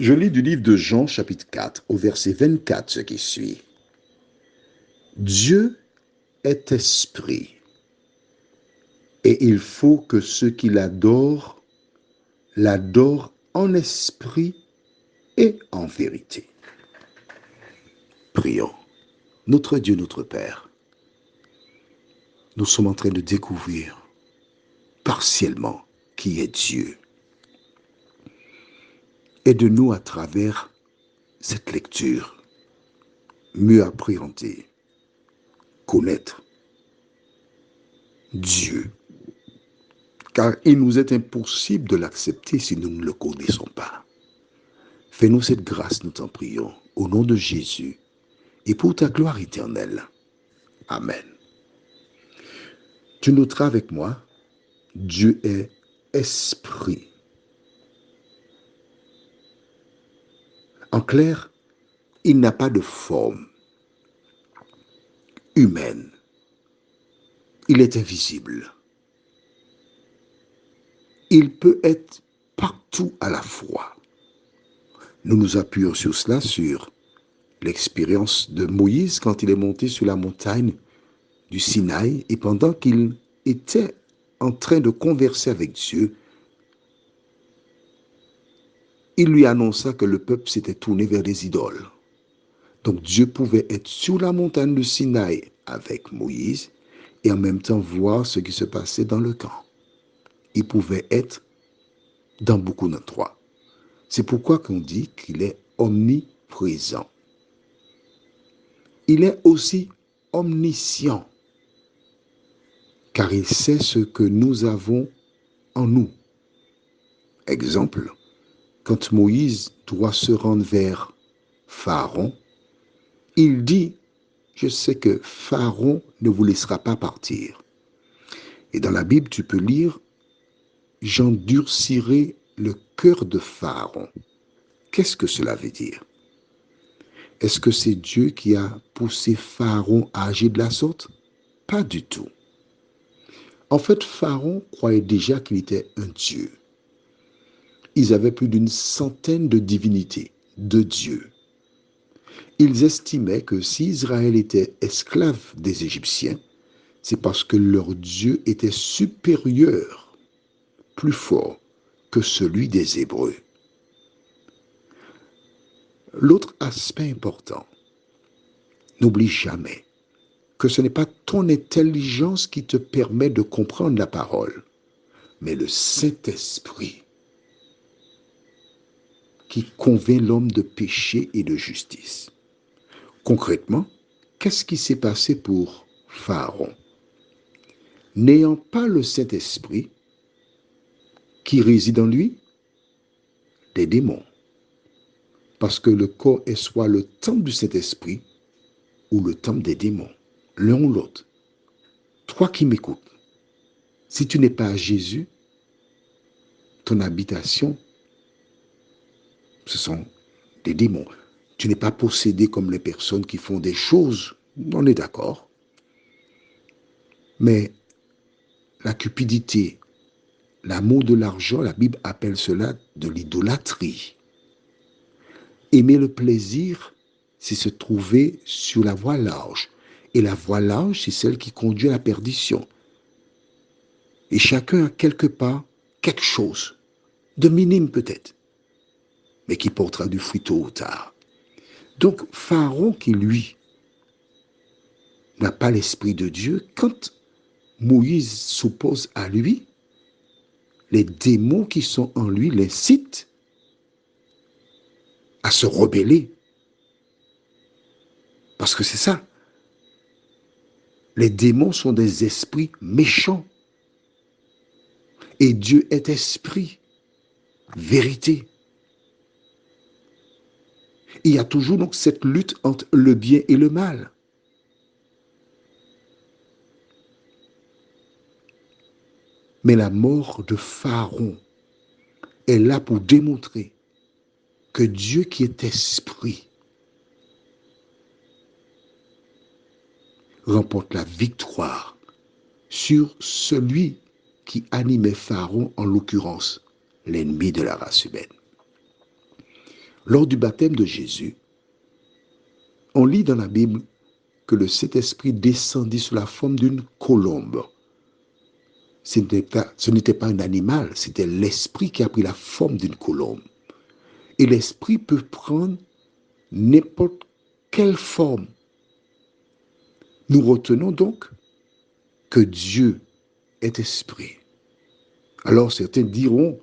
Je lis du livre de Jean, chapitre 4, au verset 24, ce qui suit. Dieu est esprit, et il faut que ceux qui l'adorent en esprit et en vérité. Prions. Notre Dieu, notre Père, nous sommes en train de découvrir partiellement qui est Dieu. Aide-nous à travers cette lecture, mieux appréhender, connaître Dieu. Car il nous est impossible de l'accepter si nous ne le connaissons pas. Fais-nous cette grâce, nous t'en prions, au nom de Jésus, et pour ta gloire éternelle. Amen. Tu noteras avec moi, Dieu est esprit. En clair, il n'a pas de forme humaine. Il est invisible. Il peut être partout à la fois. Nous nous appuyons sur cela, sur l'expérience de Moïse quand il est monté sur la montagne du Sinaï et pendant qu'il était en train de converser avec Dieu, il lui annonça que le peuple s'était tourné vers les idoles. Donc Dieu pouvait être sur la montagne du Sinaï avec Moïse et en même temps voir ce qui se passait dans le camp. Il pouvait être dans beaucoup d'endroits. C'est pourquoi qu'on dit qu'il est omniprésent. Il est aussi omniscient, car il sait ce que nous avons en nous. Exemple, quand Moïse doit se rendre vers Pharaon, il dit, je sais que Pharaon ne vous laissera pas partir. Et dans la Bible, tu peux lire, j'endurcirai le cœur de Pharaon. Qu'est-ce que cela veut dire? Est-ce que c'est Dieu qui a poussé Pharaon à agir de la sorte? Pas du tout. En fait, Pharaon croyait déjà qu'il était un Dieu. Ils avaient plus d'une centaine de divinités, de dieux. Ils estimaient que si Israël était esclave des Égyptiens, c'est parce que leur Dieu était supérieur, plus fort que celui des Hébreux. L'autre aspect important, n'oublie jamais que ce n'est pas ton intelligence qui te permet de comprendre la parole, mais le Saint-Esprit qui convainc l'homme de péché et de justice. Concrètement, qu'est-ce qui s'est passé pour Pharaon? N'ayant pas le Saint-Esprit qui réside en lui, des démons. Parce que le corps est soit le temple du Saint-Esprit ou le temple des démons, l'un ou l'autre. Toi qui m'écoutes, si tu n'es pas à Jésus, ton habitation, ce sont des démons. Tu n'es pas possédé comme les personnes qui font des choses, on est d'accord. Mais la cupidité, l'amour de l'argent, la Bible appelle cela de l'idolâtrie. Aimer le plaisir, c'est se trouver sur la voie large. Et la voie large, c'est celle qui conduit à la perdition. Et chacun a quelque part quelque chose, de minime peut-être, mais qui portera du fruit tôt ou tard. Donc Pharaon qui, lui, n'a pas l'Esprit de Dieu, quand Moïse s'oppose à lui, les démons qui sont en lui l'incitent à se rebeller. Parce que c'est ça. Les démons sont des esprits méchants. Et Dieu est esprit, vérité. Il y a toujours donc cette lutte entre le bien et le mal. Mais la mort de Pharaon est là pour démontrer que Dieu qui est esprit remporte la victoire sur celui qui animait Pharaon, en l'occurrence l'ennemi de la race humaine. Lors du baptême de Jésus, on lit dans la Bible que le Saint-Esprit descendit sous la forme d'une colombe. Ce n'était pas un animal, c'était l'Esprit qui a pris la forme d'une colombe. Et l'Esprit peut prendre n'importe quelle forme. Nous retenons donc que Dieu est esprit. Alors certains diront,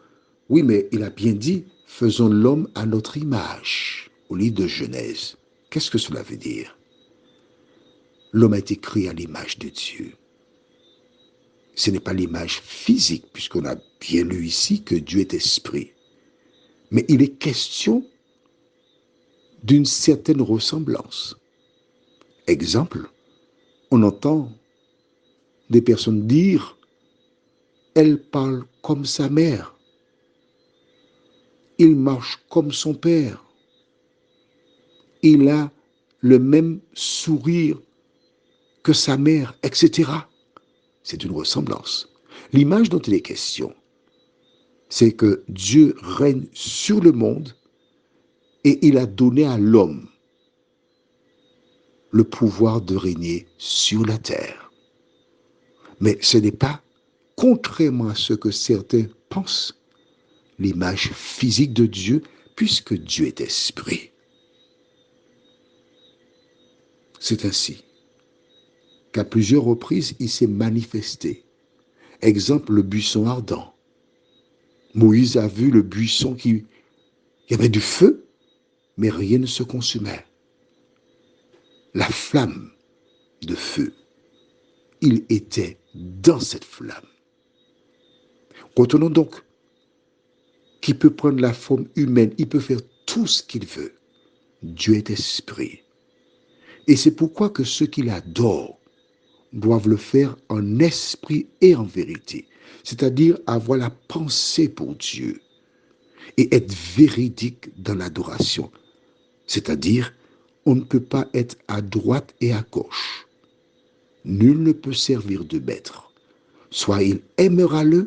oui, mais il a bien dit, faisons l'homme à notre image, au livre de Genèse. Qu'est-ce que cela veut dire? L'homme a été créé à l'image de Dieu. Ce n'est pas l'image physique, puisqu'on a bien lu ici que Dieu est esprit. Mais il est question d'une certaine ressemblance. Exemple, on entend des personnes dire, elle parle comme sa mère, il marche comme son père, il a le même sourire que sa mère, etc. C'est une ressemblance. L'image dont il est question, c'est que Dieu règne sur le monde et il a donné à l'homme le pouvoir de régner sur la terre. Mais ce n'est pas, contrairement à ce que certains pensent, l'image physique de Dieu, puisque Dieu est esprit. C'est ainsi qu'à plusieurs reprises, il s'est manifesté. Exemple, le buisson ardent. Moïse a vu le buisson il y avait du feu, mais rien ne se consumait. La flamme de feu, il était dans cette flamme. Retenons donc qu'il peut prendre la forme humaine, il peut faire tout ce qu'il veut. Dieu est esprit. Et c'est pourquoi que ceux qui l'adorent doivent le faire en esprit et en vérité, c'est-à-dire avoir la pensée pour Dieu et être véridique dans l'adoration, c'est-à-dire on ne peut pas être à droite et à gauche. Nul ne peut servir de maître. Soit il aimera l'un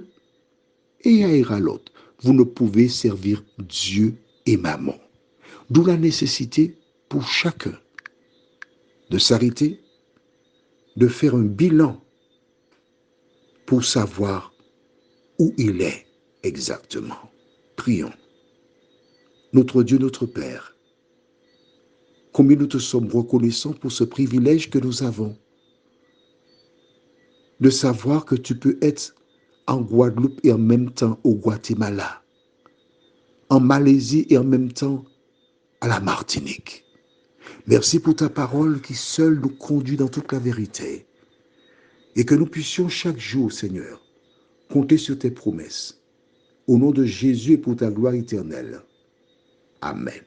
et haïra l'autre. Vous ne pouvez servir Dieu et maman. D'où la nécessité pour chacun de s'arrêter, de faire un bilan pour savoir où il est exactement. Prions. Notre Dieu, notre Père, combien nous te sommes reconnaissants pour ce privilège que nous avons de savoir que tu peux être en Guadeloupe et en même temps au Guatemala, en Malaisie et en même temps à la Martinique. Merci pour ta parole qui seule nous conduit dans toute la vérité et que nous puissions chaque jour, Seigneur, compter sur tes promesses. Au nom de Jésus et pour ta gloire éternelle. Amen.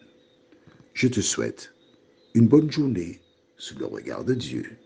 Je te souhaite une bonne journée sous le regard de Dieu.